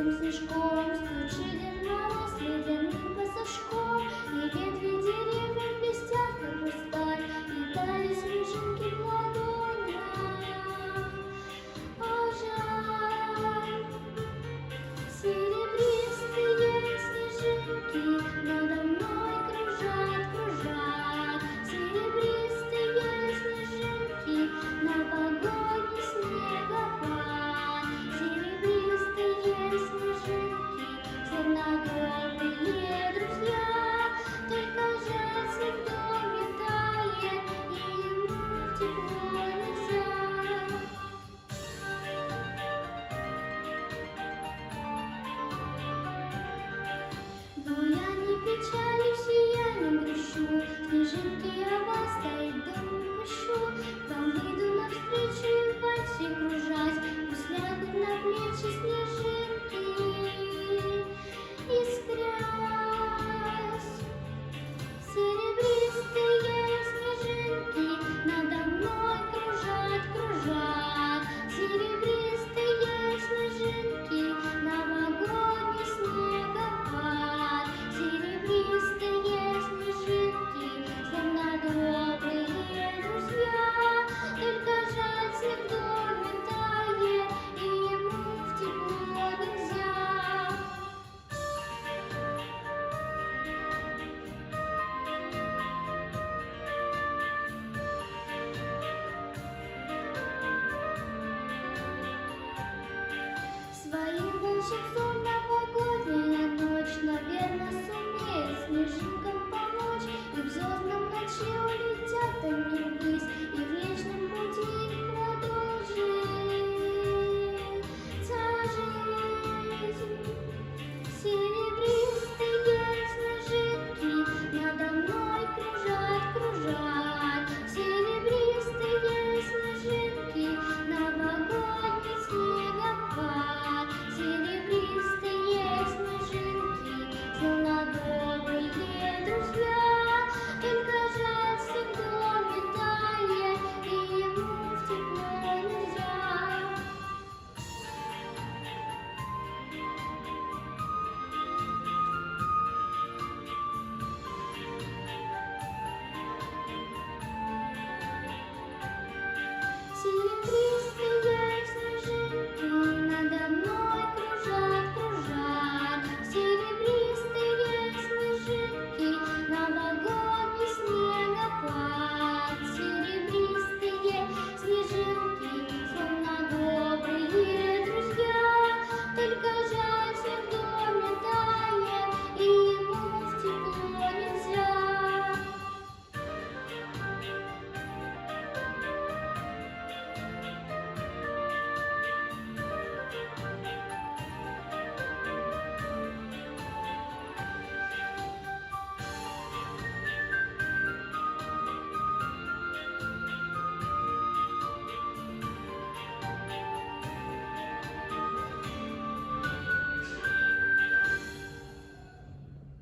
густым снежком, стучили на ледяным пассажком, и ветви деревьев блестят, как хрусталь, и тали снежинки в ладонях. А жаль, серебристые снежинки надо мной кружат, кружат. Серебристые снежинки, новогодний снегопад. Серебристые снежинки, черногорные друзья. Только жаль, снег в доме тает, и ему в тепло нельзя. Но я не печалюсь и я не грущу, снежинки о вас стоит дом не пущу. Вам выйду навстречу и в вальсе кружать, пусть лягут на плечи снежинки, искрясь. Серебристые снежинки надо мной кружат, кружат. Серебристые снежинки, новогодний снегопад. Серебристые снежинки, добрые друзья. Только жаль, снег в доме тает, и ему в тепло нельзя. Своим волшебством